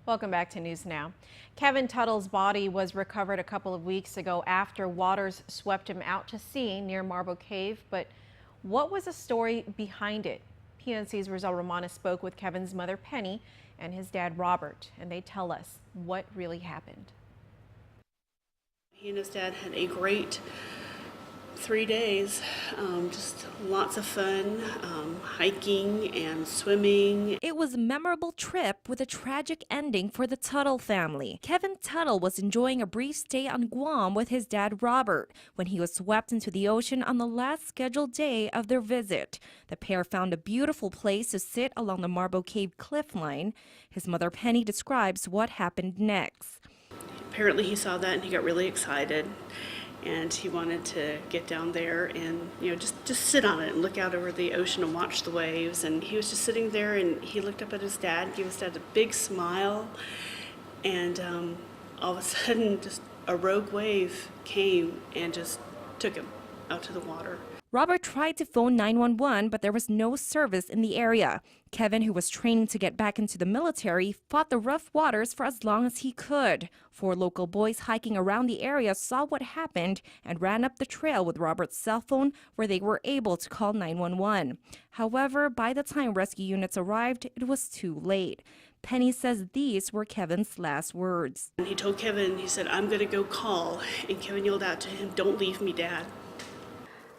Welcome back to News Now. Kevin Tuttle's body was recovered a couple of weeks ago after waters swept him out to sea near Marble Cave. But what was the story behind it? PNC's Rosel Romanes spoke with Kevin's mother, Penny, and his dad, Robert, and they tell us what really happened. He and his dad had a great 3 days, just lots of fun, hiking and swimming. It was a memorable trip with a tragic ending for the Tuttle family. Kevin Tuttle was enjoying a brief stay on Guam with his dad Robert when he was swept into the ocean on the last scheduled day of their visit. The pair found a beautiful place to sit along the Marble Cave cliff line. His mother Penny describes what happened next. Apparently he saw that and he got really excited. And he wanted to get down there and, just sit on it and look out over the ocean and watch the waves. And he was just sitting there and he looked up at his dad, gave his dad a big smile. And all of a sudden, just a rogue wave came and just took him out to the water. Robert tried to phone 911, but there was no service in the area. Kevin, who was training to get back into the military, fought the rough waters for as long as he could. 4 local boys hiking around the area saw what happened and ran up the trail with Robert's cell phone, where they were able to call 911. However, by the time rescue units arrived, it was too late. Penny says these were Kevin's last words. And he told Kevin, he said, "I'm going to go call." And Kevin yelled out to him, "Don't leave me, Dad."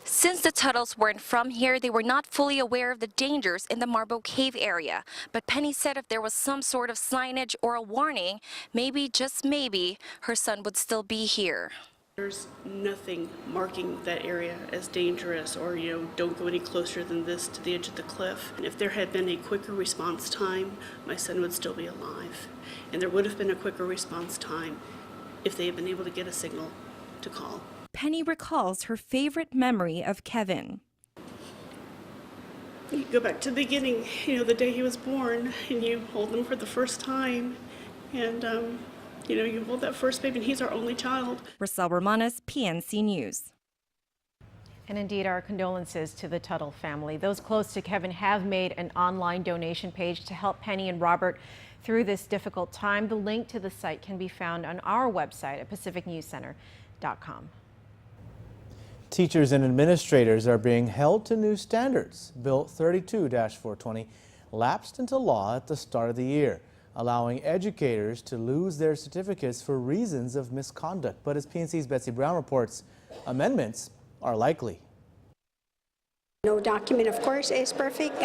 Since the Tuttles weren't from here, they were not fully aware of the dangers in the Marble Cave area. But Penny said if there was some sort of signage or a warning, maybe, just maybe, her son would still be here. There's nothing marking that area as dangerous or, don't go any closer than this to the edge of the cliff. And if there had been a quicker response time, my son would still be alive. And there would have been a quicker response time if they had been able to get a signal to call. Penny recalls her favorite memory of Kevin. You go back to the beginning, the day he was born, and you hold him for the first time. And, you hold that first baby, and he's our only child. Rosel Romanes, PNC News. And indeed, our condolences to the Tuttle family. Those close to Kevin have made an online donation page to help Penny and Robert through this difficult time. The link to the site can be found on our website at pacificnewscenter.com. Teachers and administrators are being held to new standards. Bill 32-420 lapsed into law at the start of the year, allowing educators to lose their certificates for reasons of misconduct. But as PNC's Betsy Brown reports, amendments are likely. No document, of course, is perfect.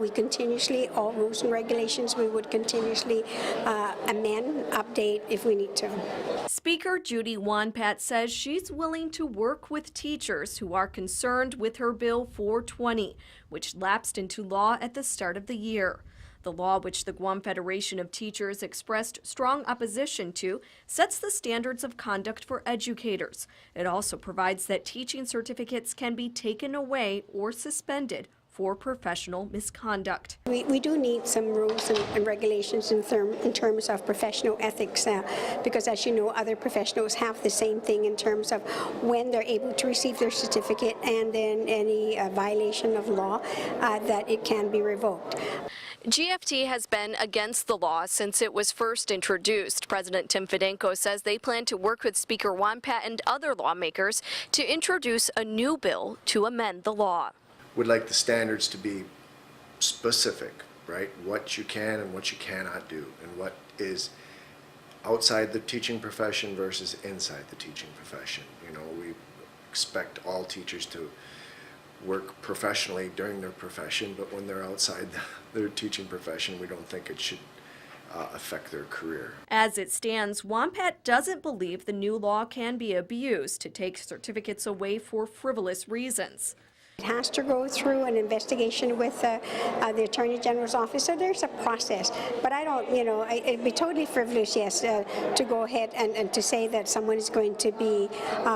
We continuously, all rules and regulations, we would continuously amend, update if we need to. Speaker Judy Wonpat says she's willing to work with teachers who are concerned with her Bill 420, which lapsed into law at the start of the year. The law, which the Guam Federation of Teachers expressed strong opposition to, sets the standards of conduct for educators. It also provides that teaching certificates can be taken away or suspended for professional misconduct. We do need some rules and regulations in terms of professional ethics because, as you know, other professionals have the same thing in terms of when they're able to receive their certificate and then any violation of law that it can be revoked. GFT has been against the law since it was first introduced. President Tim Fedenko says they plan to work with Speaker Wonpat and other lawmakers to introduce a new bill to amend the law. Would like the standards to be specific, right? What you can and what you cannot do, and what is outside the teaching profession versus inside the teaching profession. We expect all teachers to work professionally during their profession, but when they're outside their teaching profession, we don't think it should affect their career. As it stands, Wonpat doesn't believe the new law can be abused to take certificates away for frivolous reasons. It has to go through an investigation with the Attorney General's office, so there's a process. But I don't, it'd be totally frivolous, yes, to go ahead and to say that someone is going to be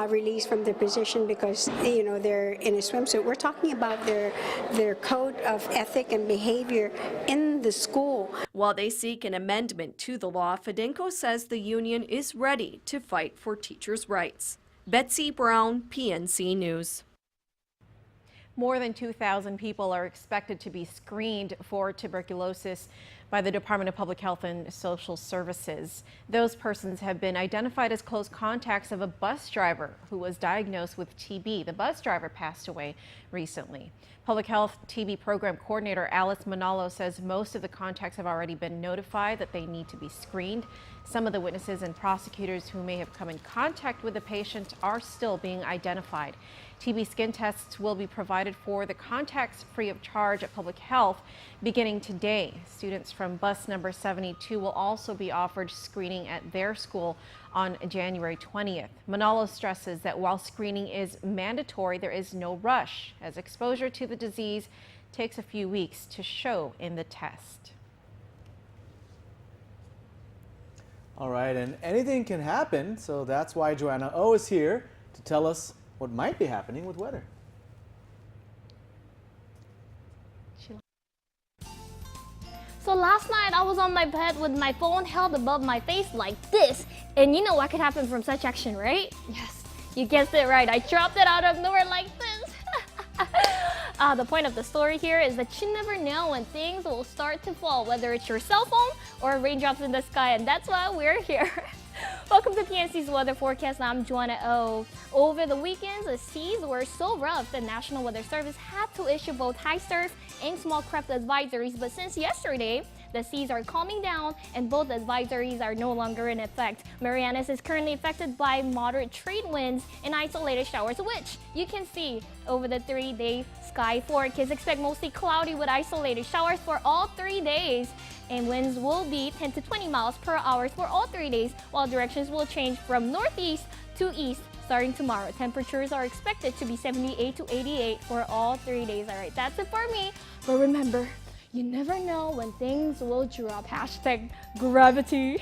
released from their position because, they're in a swimsuit. We're talking about their code of ethic and behavior in the school. While they seek an amendment to the law, Fedenko says the union is ready to fight for teachers' rights. Betsy Brown, PNC News. More than 2,000 people are expected to be screened for tuberculosis by the Department of Public Health and Social Services. Those persons have been identified as close contacts of a bus driver who was diagnosed with TB. The bus driver passed away recently. Public Health TB Program Coordinator Alice Manalo says most of the contacts have already been notified that they need to be screened. Some of the witnesses and prosecutors who may have come in contact with the patient are still being identified. TB skin tests will be provided for the contacts free of charge at Public Health beginning today. Students from bus number 72 will also be offered screening at their school on January 20th. Manalo stresses that while screening is mandatory, there is no rush, as exposure to the disease takes a few weeks to show in the test. All right, and anything can happen, so that's why Joanna O is here to tell us what might be happening with weather. So last night I was on my bed with my phone held above my face like this. And you know what could happen from such action, right? Yes, you guessed it right. I dropped it out of nowhere like this. The point of the story here is that you never know when things will start to fall, whether it's your cell phone or raindrops in the sky, and that's why we're here. Welcome to PNC's weather forecast. I'm Joanna O. Over the weekends, the seas were so rough the National Weather Service had to issue both high surf and small craft advisories. But since yesterday, the seas are calming down and both advisories are no longer in effect. Marianas is currently affected by moderate trade winds and isolated showers, which you can see over the 3-day sky forecast. Expect mostly cloudy with isolated showers for all 3 days. And winds will be 10 to 20 miles per hour for all 3 days, while directions will change from northeast to east starting tomorrow. Temperatures are expected to be 78 to 88 for all 3 days. All right, that's it for me. But remember, you never know when things will drop. Hashtag gravity.